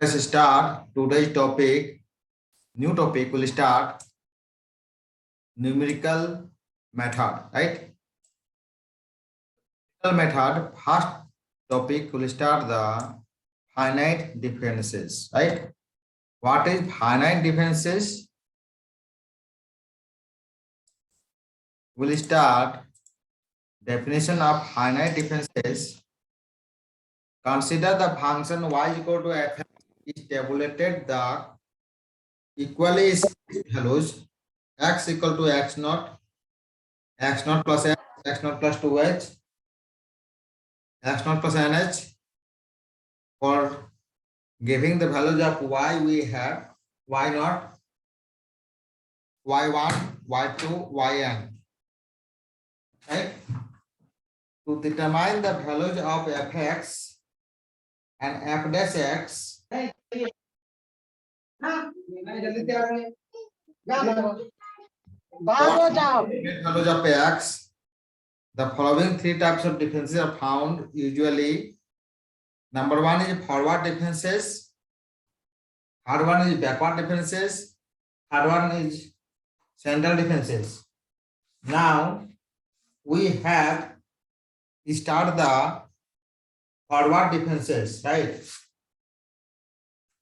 Let's start today's topic. New topic will start numerical method, right? Numerical method. First topic will start the finite differences, right? What is finite differences? We'll start definition of finite differences. Consider the function y is equal to f is tabulated the equally spaced values x equal to x naught plus x naught plus 2h, x naught plus nh. For giving the values of y, we have y naught, y1, y2, yn. Right? To determine the values of fx and f dash x, values of x, the following three types of differences are found usually. Number one is forward differences, third one is backward differences, third one is central differences. Now we have start the forward differences, right?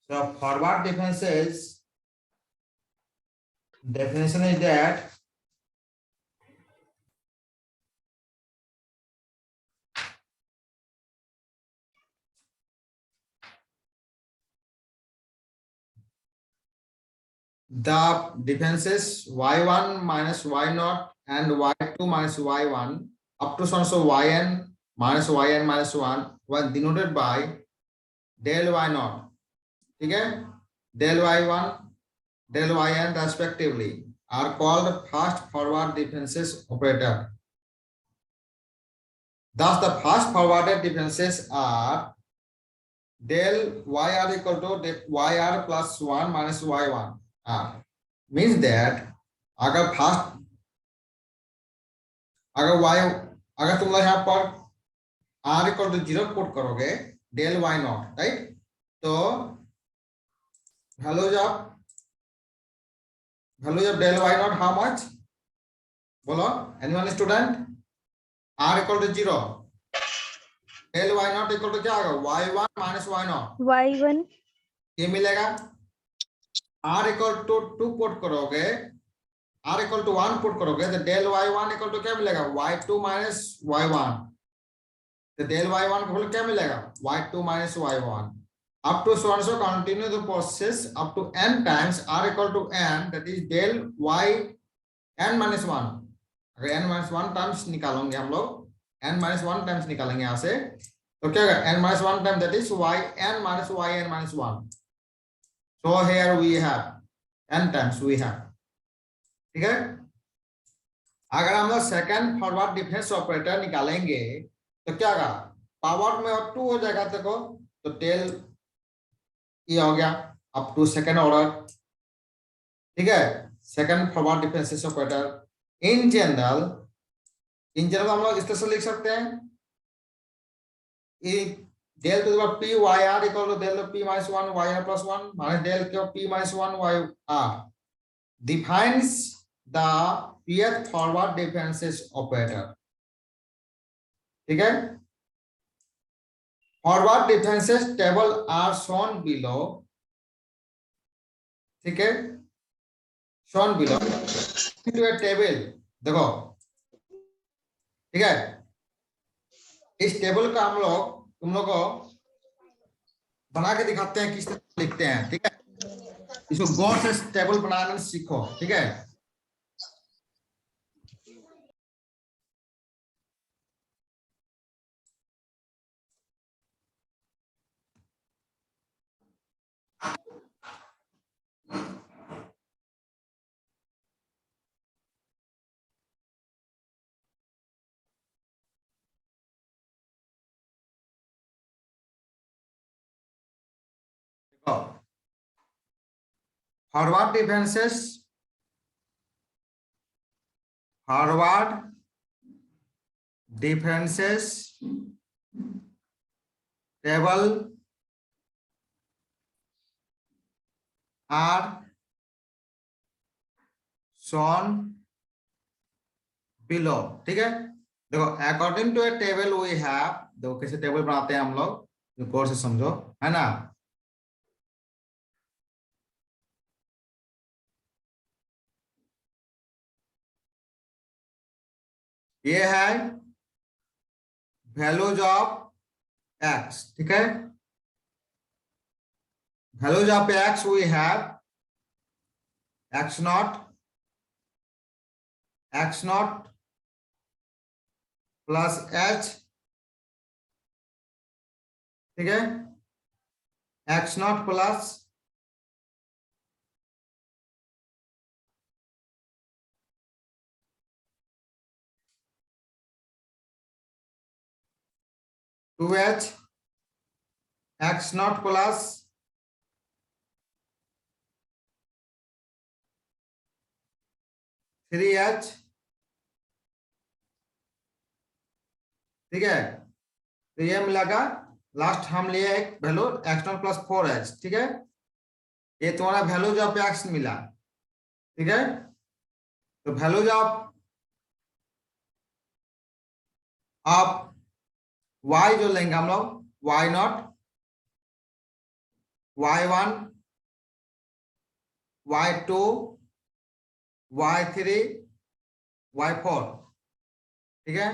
So forward differences definition is that the differences y1 minus y0 and y2 minus y1 up to so yn minus 1 was denoted by del y0, okay? Del y1, del yn respectively are called fast forward differences operator. Thus the fast forwarded differences are del yr equal to yr plus 1 minus y1. Means that अगर first अगर तुम लोग यहाँ पर r equal to 0 put करोगे del y naught, right? तो values of del y naught how much? बोलो, anyone student? r equal to 0, del y naught equal to क्या होगा? y1 माइनस y0, y1 ये मिलेगा। r इक्वल टू 2 पुट करोगे, r equal to 1 put करोगे तो del y1 equal to क्या मिलेगा? y2 minus y1। तो डेल y1 को क्या मिलेगा? y2 minus y1 up to so and so continue the process up to n times r equal to n, that is del y n minus 1। अगर n minus 1 times निकालेंगे हम लोग, n minus 1 times निकालेंगे यहाँ से, तो क्या होगा? n minus 1 time that is y n minus y n minus 1। So here we have n times we have, ठीक है? अगर हम लोग सेकंड फॉरवर्ड डिफरेंस ऑपरेटर निकालेंगे तो क्या होगा? पावर में और 2 हो जाएगा, देखो तो टेल ये हो गया अप टू सेकंड ऑर्डर, ठीक है? Second forward difference operator in general हम लोग इस तरह से लिख सकते हैं, del to the power p yr equal to del p minus 1 yr plus 1 minus del p minus 1 yr defines the pth forward differences operator, ठीक है? Forward differences table are shown below, ठीक है? Shown below to a table, देखो, ठीक है? इस table का हम लोग तुम लोग को बना के दिखाते हैं किस तरह लिखते हैं, ठीक है? इसको गौर से टेबल बनाना सीखो, ठीक है? Forward differences table are shown below, ठीक है। देखो according to a table we have, देखो कैसे टेबल बनाते हैं हम लोग, गौर से समझो, है ना। ये है वैल्यूज ऑफ एक्स, ठीक है। Values of X we have x not plus h, ठीक है, x not plus two H, x not plus 3h, ठीक है। तो ये मिलागा, लास्ट हम लिए एक value x not plus 4h, ठीक है। ये तुम्हारा वैल्यूज ऑफ एक्स मिला, ठीक है। तो वैल्यूज ऑफ y जो लेंगे हम लोग, y naught, y1, y2, y3, y4, ठीक है।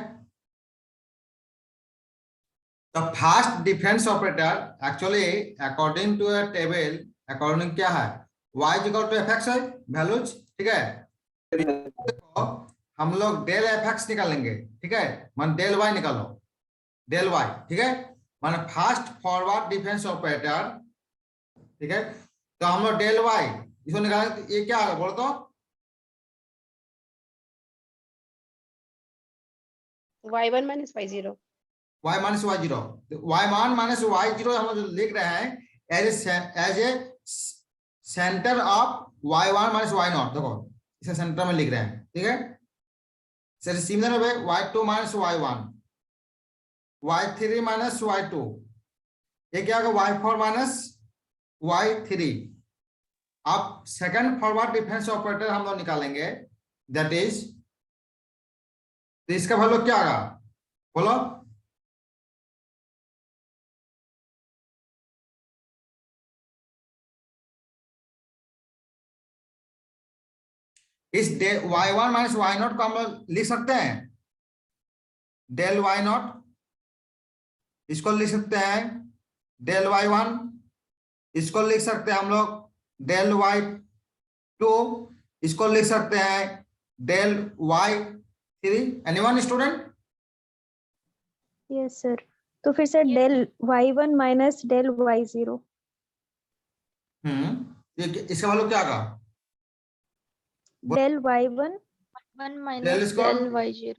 The first difference operator actually according to a table, according क्या है, y is equal to fx है वैल्यूज, ठीक है। तो हम लोग डेल fx निकालेंगे, ठीक है, मान डेल y निकालो, डेल y, ठीक है, मान फास्ट फॉरवर्ड डिफरेंस ऑपरेटर, ठीक है। तो हम लोग डेल y इसको निकालेंगे, तो ये क्या होगा बोलो तो, y1 minus y0, y minus Y zero, y1 minus Y zero हम लोग लिख रहे हैं as a center of y1 minus Y not, देखो इसे सेंटर में लिख रहे हैं, ठीक है। Sir similar way y2 minus y1, y3 minus y2, ये क्या होगा y4 माइनस y3। अब सेकंड फॉरवर्ड डिफरेंस ऑपरेटर हम लोग निकालेंगे, दैट इज, तो इसका वैल्यू क्या होगा बोलो, इस y1 माइनस वाई नॉट को हम लोग लिख सकते हैं डेल y नॉट, इसको लिख सकते हैं डेल y1, इसको लिख सकते हैं हम लोग डेल y2, इसको लिख सकते हैं del y3। Anyone student? Yes sir. तो फिर sir del y1 minus del y0। इसका मतलब क्या होगा, del y1 1 del minus square, del y0,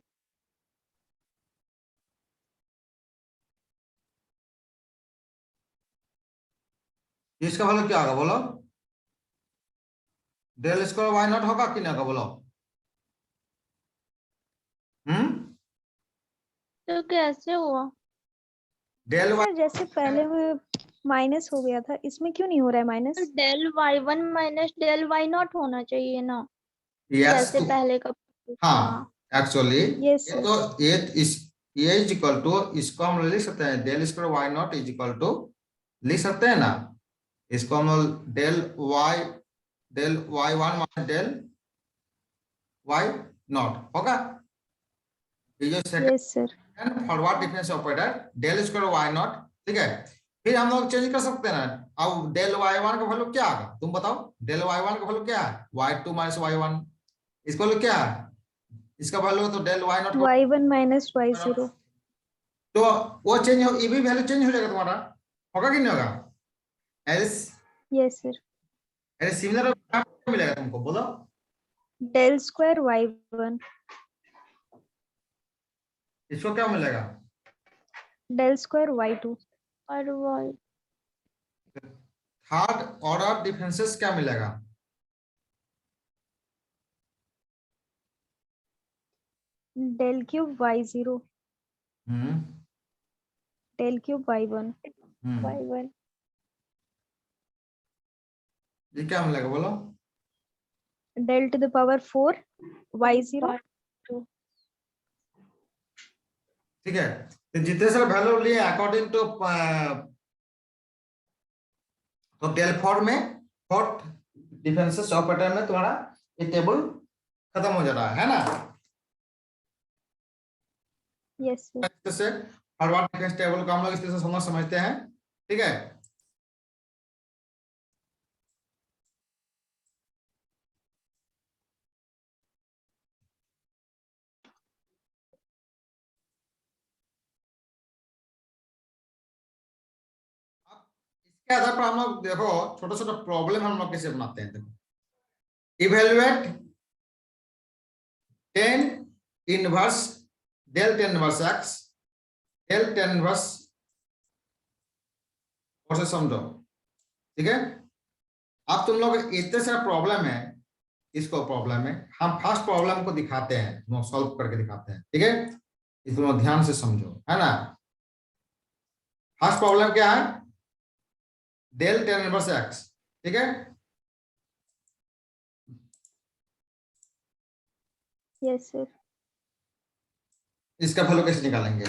इसका मतलब क्या होगा बोलो, डेल स्क्वायर वाई नॉट होगा कि नहीं होगा बोलो। तो कैसे हुआ? डेल सर जैसे पहले में माइनस हो गया था, इसमें क्यों नहीं हो रहा है माइनस? तो del y1 minus del y0 होना चाहिए ना, यस, जैसे पहले का। हाँ एक्चुअली यस ये सर। तो ये इस ये इज इक्वल टू, इसको हम लिख सकते हैं del square y naught is equal to, लिख सकते हैं ना, इसको हम लोग del y one minus del y naught होगा। ये जो yes sir. Second forward difference operator del square y naught, ठीक है। फिर हम लोग चेंज कर सकते हैं ना, अब डेल वाई वन का वैल्यू क्या आएगा तुम बताओ, डेल वाई वन का वैल्यू क्या है, y two minus y one, इसका वैल्यू क्या है, इसका वैल्यू तो del y not, y1 minus y0। तो वो चेंज हो, ये भी वैल्यू चेंज हो जाएगा तुम्हारा, होगा कि नहीं होगा, as yes sir. As similar मिलेगा तुमको बोलो, डेल स्क्वायर y1, इसको क्या मिलेगा, डेल स्क्वायर y2, और y थर्ड ऑर्डर डिफरेंसेस क्या मिलेगा, डेल क्यूब y0, हम्म डेल क्यूब y1, हम्म y1 ये क्या मिलेगा बोलो? del to the power 4 y0 ठीक है, तो जितने सारे वैल्यू लिए अकॉर्डिंग टू तो डेल फोर में फोर्थ डिफरेंसेस ऑपरेटर में तुम्हारा ये टेबल खत्म हो जा रहा है ना? yes sir. इस तरह से फॉरवर्ड डिफरेंस टेबल को हम लोग इस तरह से समझते हैं, ठीक है। इसके आधार पर हम लोग देखो छोटा छोटा प्रॉब्लम हम लोग कैसे बनाते हैं। देखो, evaluate tan inverse del tan inverse x del tan inverse और से समझो, ठीक है। अब तुम लोग इतने सारा प्रॉब्लम है, इसको प्रॉब्लम है हम फर्स्ट प्रॉब्लम को दिखाते हैं, तुम सॉल्व करके दिखाते हैं, ठीक है। इसको ध्यान से समझो, है ना। फर्स्ट प्रॉब्लम क्या है? डेल टेन इनवर्स एक्स, ठीक है। Yes sir. इसका वैल्यू कैसे निकालेंगे?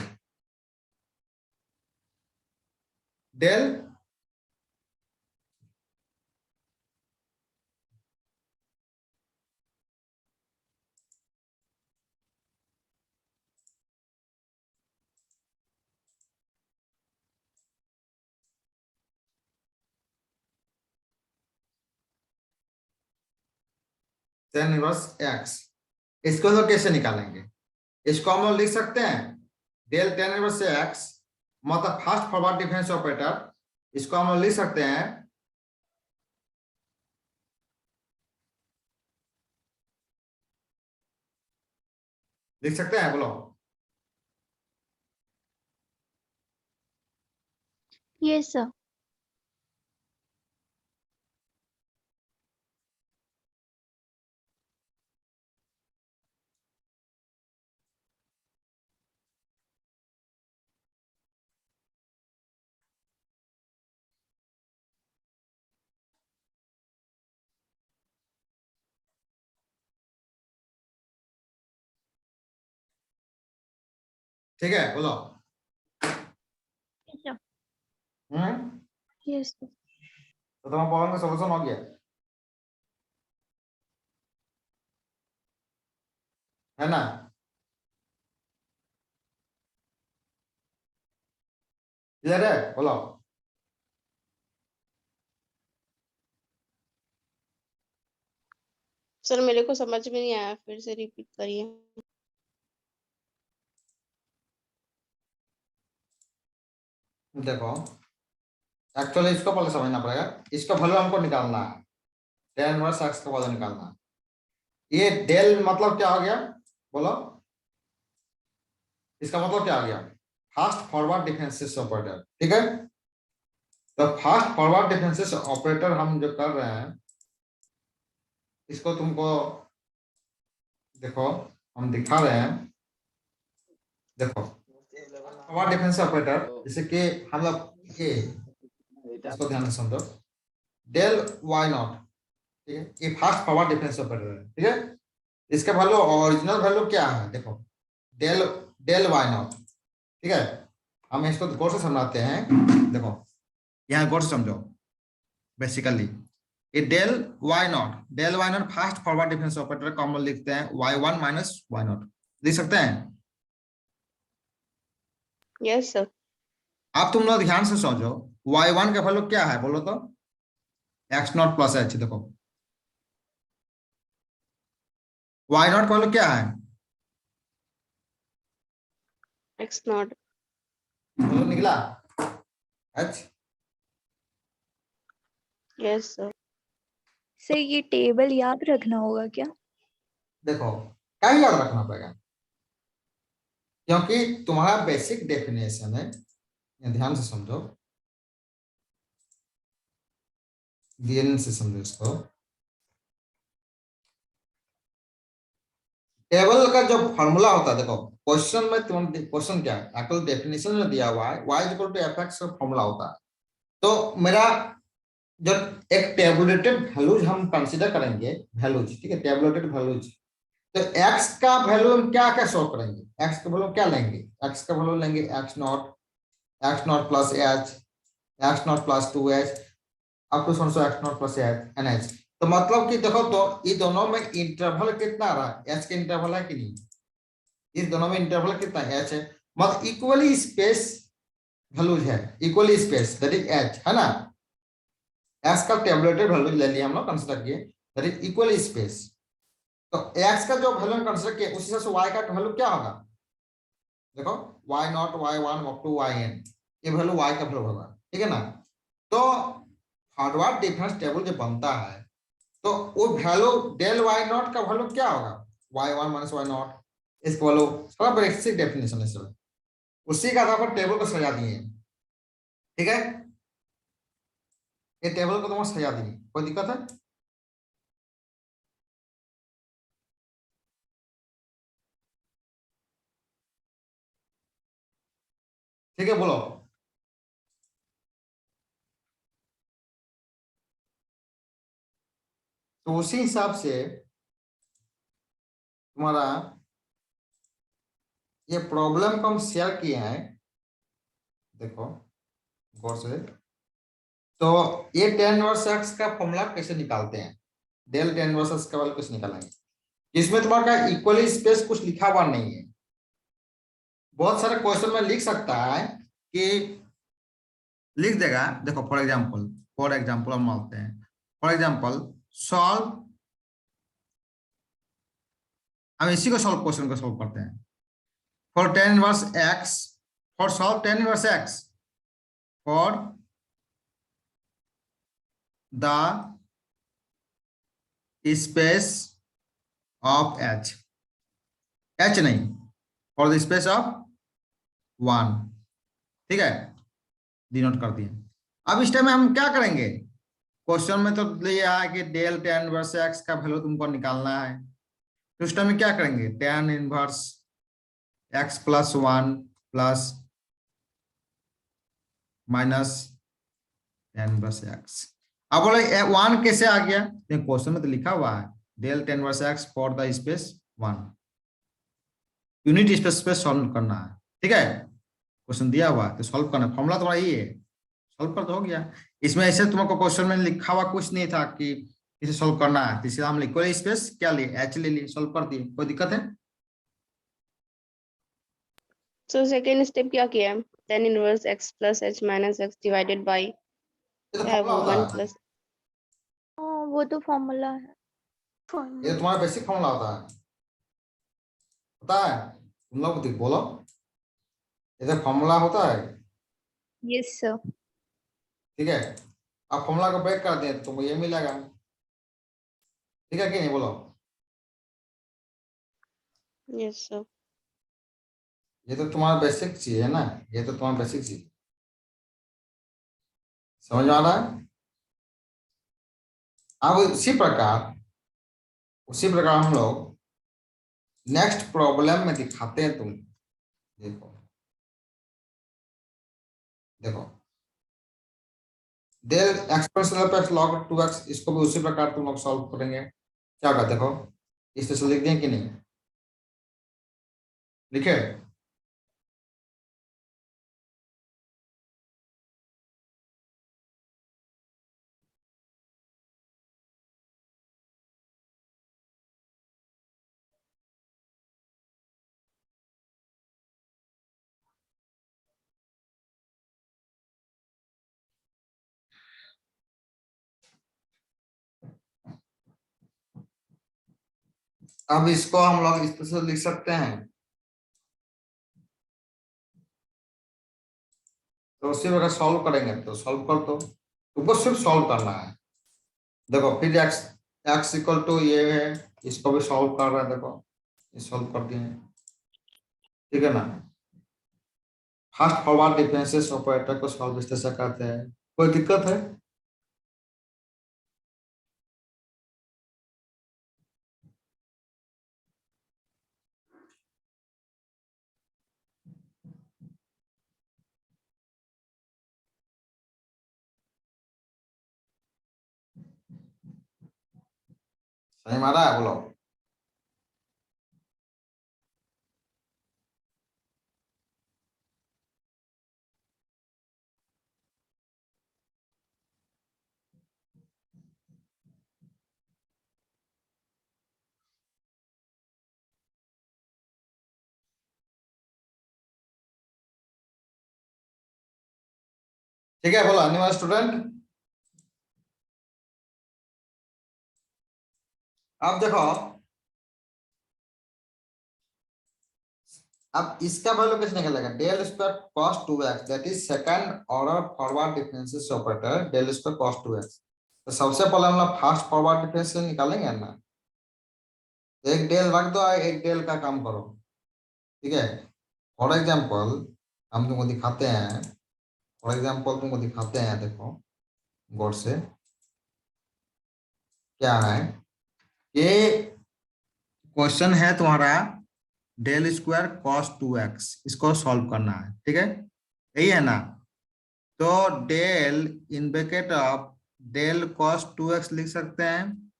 डेल टेन इनवर्स एक्स, इसको हम लोग कैसे निकालेंगे? इसको हम लोग लिख सकते हैं डेल टेन इनवर्स एक्स मतलब फर्स्ट फॉरवर्ड डिफरेंस ऑपरेटर, इसको हम लोग लिख सकते हैं लिख सकते हैं, बोलो। Yes sir. ठीक है, बोलो। Yes sir. हम्म, Yes sir. तो तुम्हारा प्रॉब्लम का सॉल्यूशन हो गया, है ना। क्लियर है, बोलो। सर मेरे को समझ में नहीं आया, फिर से रिपीट करिए। देखो एक्चुअली इसको पहले समझना पड़ेगा, इसका वैल्यू हमको निकालना है, टेन इनवर्स एक्स का वैल्यू निकालना है। ये डेल मतलब क्या हो गया बोलो? इसका मतलब क्या आ गया? फास्ट फॉरवर्ड डिफरेंसेस ऑपरेटर, ठीक है। तो फास्ट फॉरवर्ड डिफरेंसेस ऑपरेटर हम जो कर रहे हैं इसको तुमको देखो हम दिखा रहे हैं। देखो फॉरवर्ड डिफरेंस ऑपरेटर जैसे कि हम लोग ये इसको ध्यान से समझो, डेल वाई नॉट, ठीक है। ये फास्ट फॉरवर्ड डिफरेंस ऑपरेटर है, ठीक है। इसका वैल्यू ओरिजिनल वैल्यू क्या है? देखो डेल डेल वाई नॉट, ठीक है। हम इसको गौर से समझाते हैं, देखो यहाँ गौर से समझो। बेसिकली ये del y naught fast forward difference operator को हम लोग लिखते हैं y1 माइनस वाई नॉट, लिख सकते हैं। Yes sir. अब तुम लोग ध्यान से समझो y1 का वैल्यू क्या है बोलो तो? x not plus h। देखो y नॉट का वैल्यू क्या है? X not. बोलो निकला h। Yes sir. सर ये टेबल याद रखना होगा क्या? देखो क्या याद रखना पड़ेगा, क्योंकि तुम्हारा बेसिक डेफिनेशन है, ध्यान से समझो, ध्यान से समझो इसको। टेबल का जो फॉर्मूला होता है, देखो क्वेश्चन में तुम क्वेश्चन क्या है, एक्चुअल डेफिनेशन में दिया हुआ है y equal to f x का फॉर्मूला होता है। तो मेरा जब एक टेबुलेटेड वैल्यूज हम कंसीडर करेंगे, वैल्यूज, ठीक है, टेबुलेटेड वैल्यूज, तो x का वैल्यू हम क्या क्या शो करेंगे, x का वैल्यू क्या लेंगे, x का वैल्यू लेंगे x not plus h, x not plus 2h, up to so x not plus nh। तो मतलब कि देखो, तो ये दोनों में इंटरवल कितना आ रहा है, h का इंटरवल है कि नहीं, इस दोनों में इंटरवल कितना h है, मतलब इक्वली स्पेस वैल्यूज है, equally space that is h, है ना। x का टेबुलेटेड वैल्यू ले लिया हम लोग, कंसीडर किए, दैट इज इक्वली स्पेस। तो x का जो वैल्यू कंसीडर किए उसी हिसाब से y का वैल्यू क्या होगा, देखो y naught y1 up to yn, ये वैल्यू y का वैल्यू होगा, ठीक है ना। तो हार्डवर्ड डिफरेंस टेबल जो बनता है, तो वो वैल्यू डेल y नॉट का वैल्यू क्या होगा, y1 माइनस y नॉट, इसका वैल्यू थोड़ा बेसिक डेफिनेशन है सर, उसी का आधार पर टेबल को सजा दिए, ठीक है, ये टेबल को तुम सजा दिए, कोई दिक्कत है। ठीक है, बोलो। तो उसी हिसाब से तुम्हारा ये प्रॉब्लम को हम शेयर किए हैं, देखो गौर से। तो ये tan इनवर्स x का फॉर्मूला कैसे निकालते हैं, डेल tan इनवर्स x का वैल्यू कैसे निकालेंगे, इसमें तुम्हारा इक्वली स्पेस कुछ लिखा हुआ नहीं है, बहुत सारे क्वेश्चन में लिख सकता है कि लिख देगा, देखो फॉर एग्जांपल हम मानते हैं, फॉर एग्जांपल सॉल्व, हम इसी को सॉल्व, क्वेश्चन को सॉल्व करते हैं, for tan inverse x, for solve tan inverse x for the space of h नहीं, फॉर द स्पेस ऑफ 1, ठीक है, डिनोट कर दिए। अब इस टाइम में हम क्या करेंगे, क्वेश्चन में तो दिया है कि डेल tan इनवर्स x का वैल्यू तुमको निकालना है, तो उस टाइम में क्या करेंगे, tan inverse x plus 1 plus minus tan inverse x। अब बोले 1 कैसे आ गया, क्वेश्चन में तो लिखा हुआ है del tan inverse x for the space 1, unit space पे सॉल्व करना है, ठीक है, क्वेश्चन दिया हुआ है तो सॉल्व करना, फॉर्मूला तो यही है, सॉल्व कर तो हो गया। इसमें ऐसे तुमको क्वेश्चन में लिखा हुआ कुछ नहीं था कि इसे सॉल्व करना है, इसलिए हम इक्वल स्पेस क्या लिए, h ले लिए, सॉल्व कर दिए, कोई दिक्कत है। So सेकेंड स्टेप क्या किया है, tan inverse x plus h minus x divided by ये तो है वो फॉर्मूला 1 होता है, प्लस। हाँ वो तो फॉर्मूला है। ये तुम्हारा बेसिक फॉर्मूला होता है, पता है, तुम लोग बोलो, ये तो फॉर्मूला होता है, यस सर। ठीक है। आप फॉर्मूला को ब्रेक कर दें तो तुमको ये मिलेगा, ठीक है कि नहीं, बोलो। Yes sir. ये तो तुम्हारा बेसिक चीज है ना, ये तो तुम्हारा बेसिक चीज, समझ में आ रहा है। अब उसी प्रकार हम लोग नेक्स्ट प्रॉब्लम में दिखाते हैं, तुम देखो, देखो del exponential of x log 2x, इसको भी उसी प्रकार तुम लोग सॉल्व करेंगे, क्या होगा देखो, इस तरह से लिख दें कि नहीं, लिखे। अब इसको हम लोग इस तरह से लिख सकते हैं, तो उसी प्रकार सॉल्व करेंगे, तो सॉल्व कर दो, तुमको सिर्फ सॉल्व करना है, देखो फिर x x इक्वल टू ये है, इसको भी सॉल्व कर रहा है, देखो ये सॉल्व कर दिए, ठीक है ना। फास्ट फॉरवर्ड डिफरेंसेस ऑपरेटर को सॉल्व इस तरह से करते हैं, कोई दिक्कत है। सही मारा है बोलो। ठीक है, बोलो अन्य स्टूडेंट। अब देखो, अब इसका वैल्यू कैसे निकलेगा? Del square cos 2x that is second order forward differential operator del square cos 2x। तो सबसे पहले हम लोग फर्स्ट फॉरवर्ड डिफरेंशियल निकालेंगे ना, एक डेल रख दो, एक डेल का काम करो। ठीक है, फॉर एग्जांपल हम तुमको दिखाते हैं, देखो गौर से क्या है। ये क्वेश्चन है तुम्हारा डेल स्क्वायर कॉस 2x, इसको सॉल्व करना है। ठीक है, यही है ना? तो del in bracket of del cos 2x लिख सकते हैं।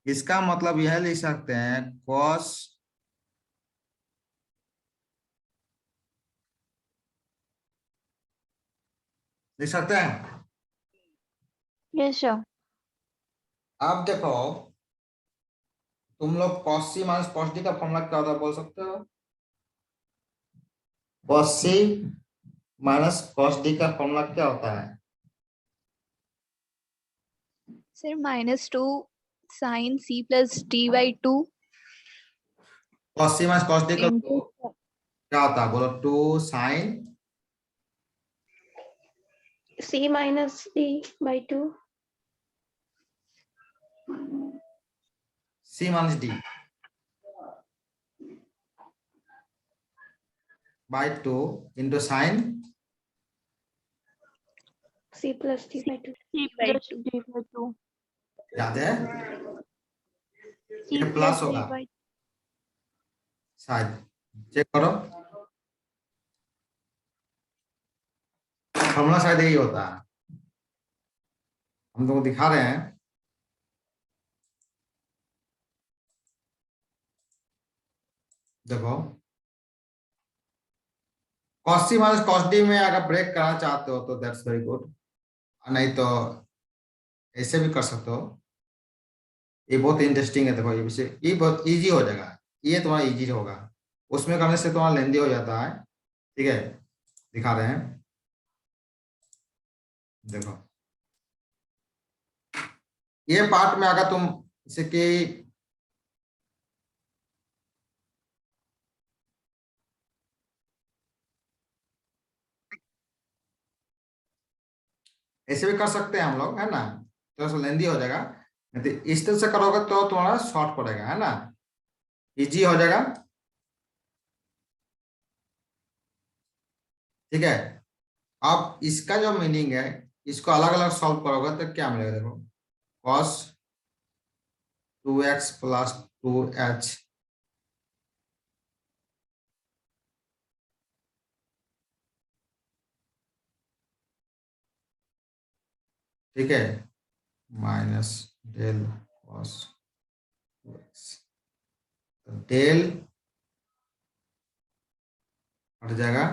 इसका मतलब यह लिख सकते हैं कॉस लिख सकते हैं। Yes sir. अब देखो, तुम लोग cos c minus cos d का फॉर्मूला क्या होता है बोल सकते हो? Cos c minus cos d का फॉर्मूला क्या होता है? Sir -2 sin c plus d by 2 cos c minus cos d का into क्या होता है बोलो? 2 sine C minus D by 2. C minus d by 2 into sine C plus D by 2. C by plus 2 D by 2। याद है? C ये plus plus D होगा by शायद, चेक करो। फॉर्मूला शायद यही होता है, हम तुमको दिखा रहे हैं। देखो, cos c minus cos D में अगर ब्रेक करना चाहते हो तो दैट्स वेरी गुड, नहीं तो ऐसे भी कर सकते हो। ये बहुत इंटरेस्टिंग है। देखो ये विषय, ये बहुत इजी हो जाएगा, ये तुम्हारा इजी होगा। उसमें करने से तुम्हारा लेंदी हो जाता है। ठीक है, दिखा रहे हैं, देखो ये पार्ट में अगर तुम जैसे कि ऐसे भी कर सकते हैं हम लोग, है ना? थोड़ा सा लेंदी हो जाएगा, नहीं तो इस तरह से करोगे तो तुम्हारा शॉर्ट पड़ेगा, है ना? इजी हो जाएगा। ठीक है, अब इसका जो मीनिंग है, इसको अलग अलग सॉल्व करोगे तो क्या मिलेगा? देखो, cos 2x प्लस 2h ठीक है, माइनस डेल cos 2x, तो डेल हट जाएगा।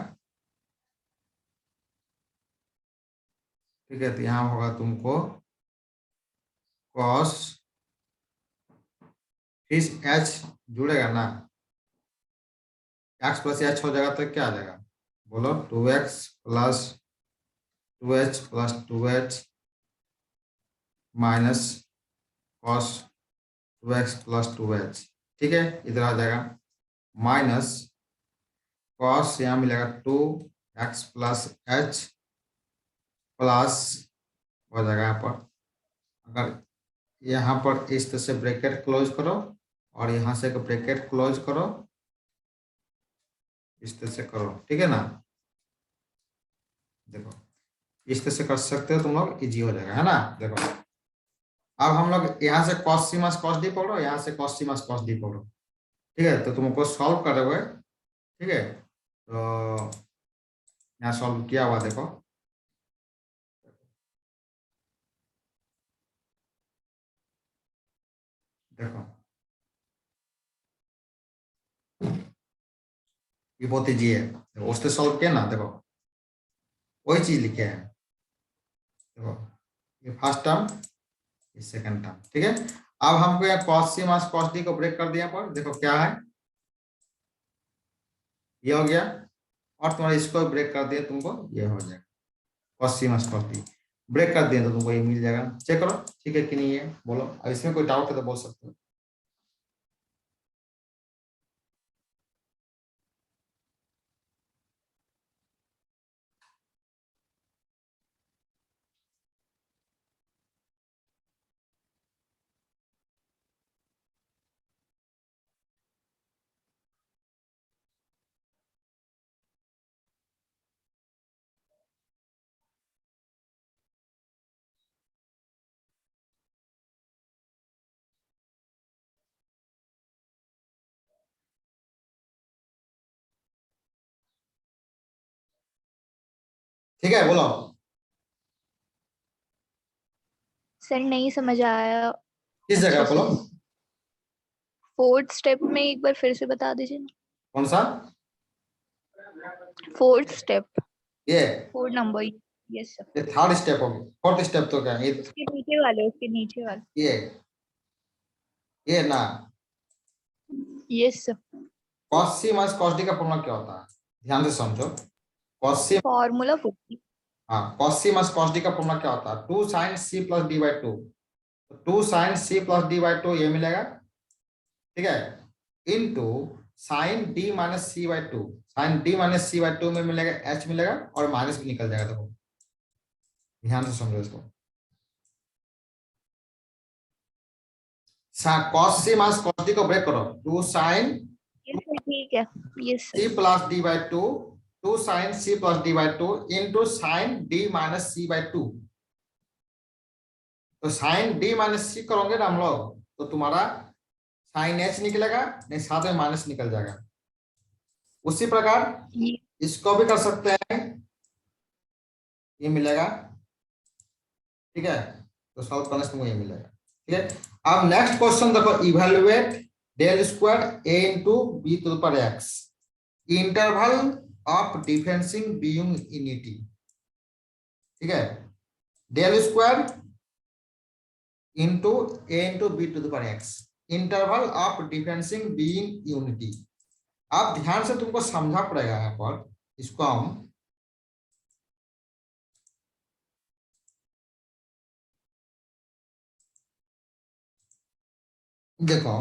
ठीक है, तो यहाँ होगा तुमको cos, फिर h जुड़ेगा ना, x प्लस h हो जाएगा तो क्या आ जाएगा बोलो? 2x plus 2h plus 2h minus cos 2x plus 2h। ठीक है, इधर आ जाएगा माइनस cos, यहाँ मिलेगा 2x प्लस h प्लस हो जाएगा यहाँ पर, अगर यहाँ पर इस तरह से ब्रैकेट क्लोज करो और यहाँ से एक ब्रैकेट क्लोज करो, इस तरह से करो। ठीक है ना? देखो इस तरह से कर सकते हो तुम लोग, इजी हो जाएगा, है ना? देखो अब हम लोग यहाँ से cos c minus cos d पकड़ो, यहाँ से cos c minus cos d पकड़ो। ठीक है, तो तुमको सॉल्व कर रहे हो। ठीक है, तो यहाँ सॉल्व किया हुआ देखो, देखो ये बहुत इजी है, देखो उससे सॉल्व किया ना, देखो वही चीज लिखे हैं। देखो ये फर्स्ट टर्म, ये सेकंड टर्म, ठीक है। अब हमको यहाँ cos c minus cos d को ब्रेक कर दिया पर, देखो क्या है, ये हो गया, और तुम्हारा इसको ब्रेक कर दिया, तुमको ये हो जाएगा cos c minus cos d, break कर दिया तो तुमको ये मिल जाएगा। चेक करो ठीक है कि नहीं है, बोलो। अब इसमें कोई डाउट है तो बोल सकते हो। ठीक है बोलो। सर नहीं समझ आया। किस अच्छा जगह से। बोलो, फोर्थ स्टेप में एक बार फिर से बता दीजिए ना। कौन सा? फोर्थ स्टेप, ये 4 नंबर। Yes sir. ये थर्ड स्टेप हो गया, फोर्थ स्टेप तो क्या ये, उसके नीचे वाले। ये ना yes sir. cos c minus cos d का फॉर्मूला क्या होता है, ध्यान से समझो। cos c, formula 40। हाँ cos c minus cos d का फॉर्मूला क्या होता है, 2 sin c plus d by 2, 2 sin c plus d by 2 ये मिलेगा, ठीक है, into sin d minus c by 2, sin d minus c by 2 में मिलेगा h मिलेगा, और माइनस भी निकल जाएगा। देखो ध्यान से समझो इसको, cos c minus cos d को ब्रेक करो, 2 sin यस सर ठीक है। Yes c sir. Plus d by 2, 2 sin c plus d by 2 into sin d minus c by 2। तो sin d माइनस c करोगे ना हम लोग, तो तुम्हारा sin h निकलेगा, नहीं साथ में माइनस निकल जाएगा। उसी प्रकार इसको भी कर सकते हैं, ये मिलेगा, ठीक है, तो सॉल्व करने से तुमको ये मिलेगा, ठीक है। अब नेक्स्ट क्वेश्चन देखो, evaluate del square a into B to the power x interval of differencing being unity, ठीक है, del square into a into B to the power x interval of differencing being unity. अब ध्यान से तुमको समझा पड़ेगा यहाँ पर, इसको हम देखो,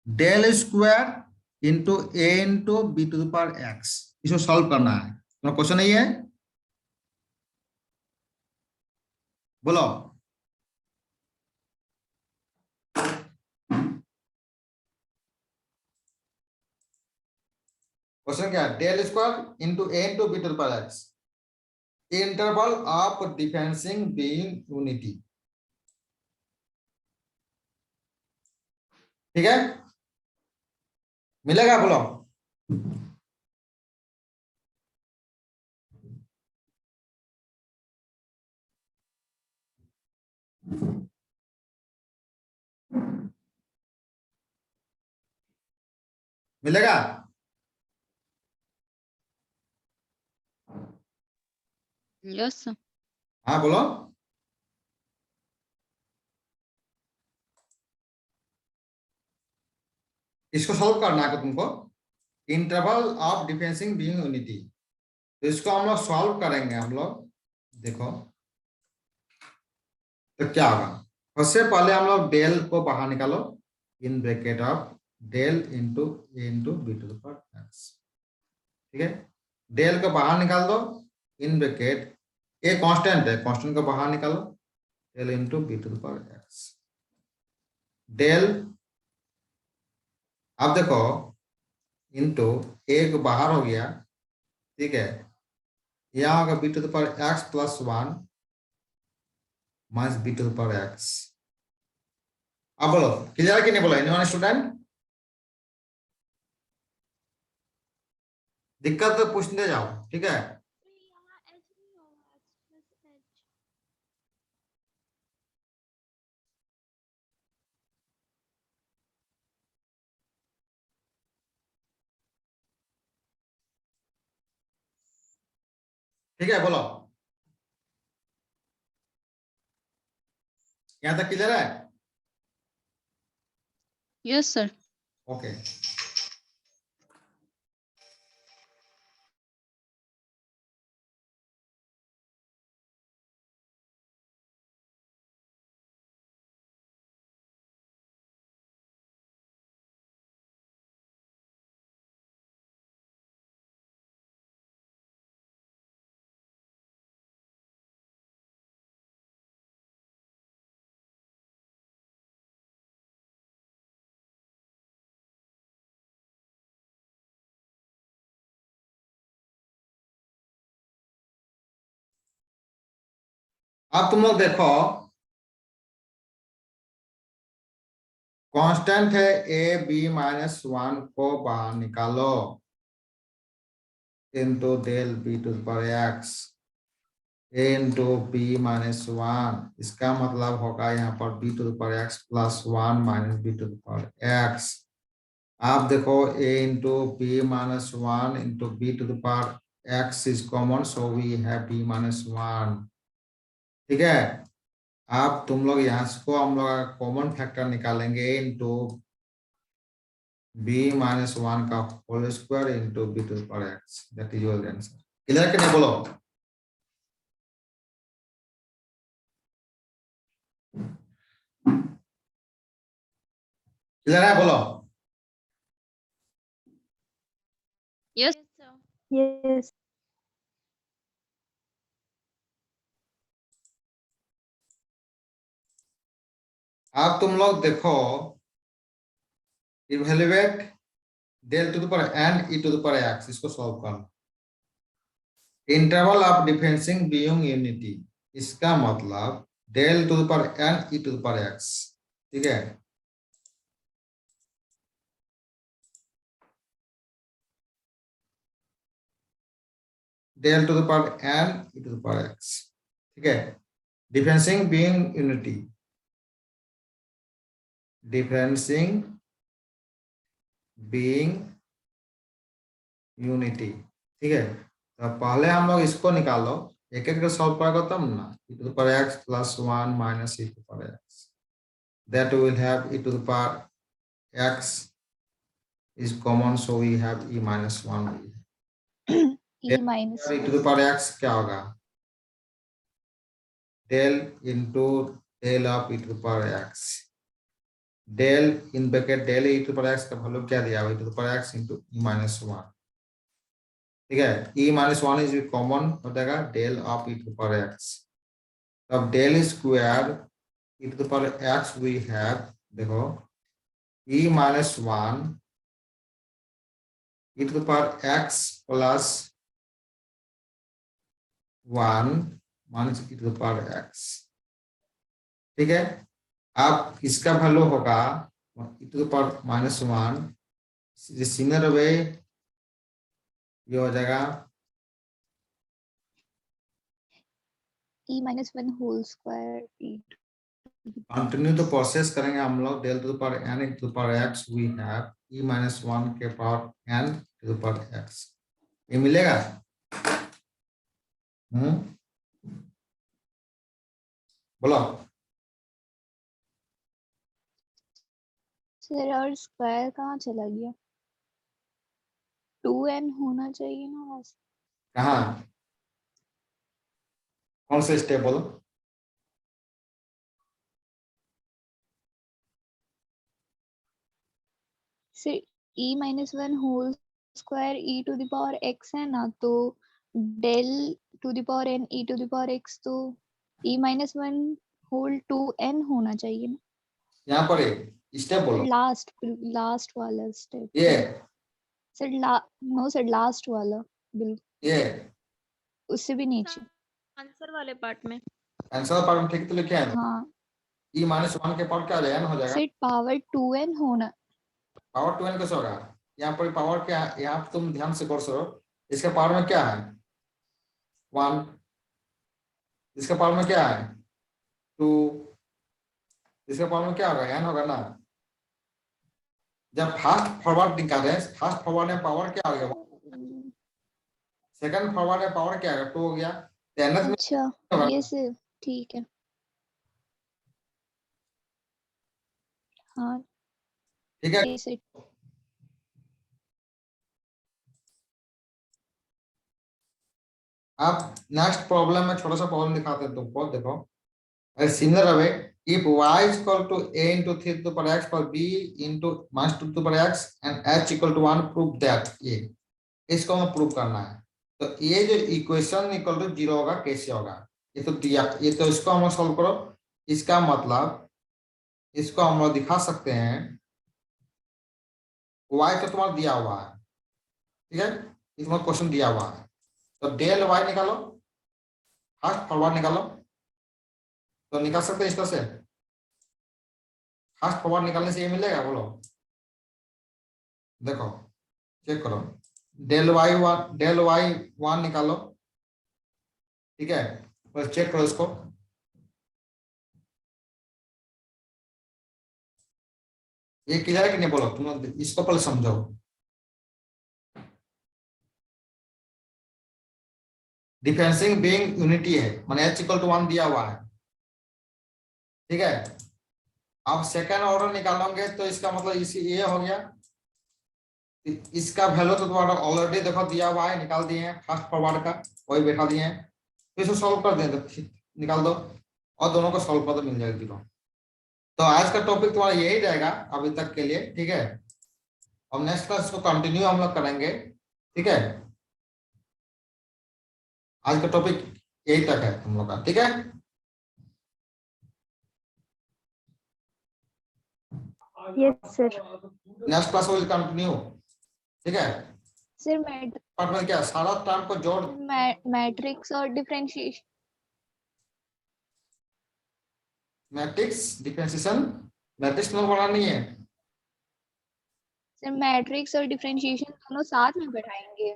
del square into A into B to the power x, इसको सॉल्व करना है। तुम्हारा क्वेश्चन नहीं है, बोलो। क्वेश्चन क्या है, del square into A into B to the power X interval of differencing being unity, ठीक है, मिलेगा बोलो। मिलेगा, Yes. हाँ बोलो। इसको सॉल्व करना है तुमको, interval of differencing being unity, तो इसको हम लोग सॉल्व करेंगे हम लोग। देखो तो क्या होगा, सबसे पहले हम लोग डेल को बाहर निकालो, in bracket of del into A into B to the power x, ठीक है, डेल को बाहर निकाल दो, इन ब्रैकेट ए कांस्टेंट है, कांस्टेंट को बाहर निकालो, del into B to the power x, del, अब देखो इंटू ए को बाहर हो गया, ठीक है, यहाँ होगा b to the power x plus 1 minus B to the power x. अब बोलो क्लियर कि नहीं, बोलो एनीवन स्टूडेंट, दिक्कत तो पूछते जाओ, ठीक है। ठीक है, बोलो यहाँ तक क्लियर है? Yes, sir. ओके अब तुम लोग देखो, कांस्टेंट है ए बी माइनस 1 को बाहर निकालो into del B to the power X into B minus 1, इसका मतलब होगा यहाँ पर B to the power x plus 1 minus B to the power X. आप देखो A into B minus 1 into B to the power X is common, so we have B minus 1। ठीक है, आप तुम लोग यहाँ को हम लोग कॉमन फैक्टर निकालेंगे इंटू बी माइनस 1 का whole square into B to the power x, that is your answer. Clear कि नहीं, बोलो क्लियर है, बोलो। Yes. Yes. अब तुम लोग देखो, evaluate del to the power n e to the power x, इसको सॉल्व करना। Interval of differencing being unity, इसका मतलब del to the power n e to the power x. ठीक है, del to the power n e to the power x. ठीक है, differencing being unity, differencing being unity. ठीक है, तो पहले हम लोग इसको निकालो, एक एक सॉल्व करेगा तब ना। e to the power x plus 1 minus e to the power x, that we will have e to the power x is common, so we have e minus 1। E minus e to the power x क्या होगा, del into del of e to the power x, del in bracket del e to the power x का value क्या दिया, e to the power x into e minus 1। ठीक है, e minus 1 is common हो जाएगा, del of e to the power x। अब del square e to the power x we have, देखो e minus 1 e to the power x plus 1 minus e to the power x। ठीक है, अब इसका value होगा e to the power minus 1, similar way ये हो जाएगा E minus 1 whole square e continue तो प्रोसेस करेंगे हम लोग, del to the power n e to the power x we have e minus 1 के power n to the power x, ये मिलेगा। बोलो सर, और स्क्वायर कहाँ चला गया? 2n होना चाहिए ना वैसे। कहाँ, कौन सा स्टेप बोलो। Sir e minus 1 whole square e to the power x है ना, तो del to the power n e to the power x, तो e minus 1 whole 2n होना चाहिए ना। यहाँ पर स्टेप बोलो, लास्ट वाला स्टेप। ये सर नो सर, लास्ट वाला बिल्कुल, ये उससे भी नीचे। आंसर वाले पार्ट में। आंसर पावर में ठीक तो लिखे हैं, हाँ e minus 1 के पावर क्या n हो जाएगा, सर, पावर 2n होना। पावर 2n कैसे होगा, यहाँ पर पावर क्या है, यहाँ तुम ध्यान से गौर करो, इसके पावर में क्या है 1, इसके पावर में क्या है 2, इसके पावर में क्या होगा n होगा ना। जब फास्ट फॉरवर्ड निकाले, फास्ट फॉरवर्ड में पावर क्या हो गया, सेकंड फॉरवर्ड में पावर क्या है 2 हो गया, तो nth में अच्छा होगा। ये से ठीक है। हाँ ठीक है, ये से अब नेक्स्ट प्रॉब्लम में छोटा सा प्रॉब्लम दिखाते हैं तुमको, देखो similar way if y is equal to a into 3 to the power x plus b into minus 2 to the power x and h equal to 1 prove that, ये इसको हमें प्रूव करना है। तो ये जो इक्वेशन इक्वल टू 0 होगा कैसे होगा, ये तो दिया, ये तो इसको हम सॉल्व करो। इसका मतलब इसको हम लोग दिखा सकते हैं, y तो तुम्हारा दिया हुआ है, ठीक है, इसमें क्वेश्चन दिया हुआ है, तो डेल y निकालो, फास्ट फॉरवर्ड निकालो, तो निकाल सकते हैं इस तरह से। फास्ट फॉरवर्ड निकालने से ये मिलेगा, बोलो, देखो चेक करो, डेल वाई वन निकालो, ठीक है, बस चेक करो इसको, ये क्लियर है कि नहीं, बोलो तुम इसको पहले समझो। डिफरेंसिंग बीइंग यूनिटी है, माने h इक्वल टू 1 दिया हुआ है, ठीक है। अब सेकंड ऑर्डर निकालोगे तो इसका मतलब इसी ये हो गया, इसका वैल्यू तो तुम्हारा ऑलरेडी देखो दिया हुआ है, निकाल दिए हैं, फास्ट फॉरवर्ड का वही बैठा दिए हैं, तो इसको सॉल्व कर दें, तो निकाल दो और दोनों को सॉल्व कर दो, मिल जाएगी जीरो। तो आज का टॉपिक तुम्हारा यही रहेगा अभी तक के लिए, ठीक है। और नेक्स्ट क्लास को कंटिन्यू हम लोग करेंगे, ठीक है। आज का टॉपिक यही तक है हम लोग का, ठीक है। Yes sir. Next class will continue, ठीक है। सर पार्ट में क्या सारा टर्म को जोड़, मैट्रिक्स और डिफरेंशिएशन, मैट्रिक्स डिफरेंशिएशन, मैट्रिक्स में पढ़ा नहीं है सर मैट्रिक्स और डिफरेंशिएशन दोनों साथ में पढ़ाएंगे।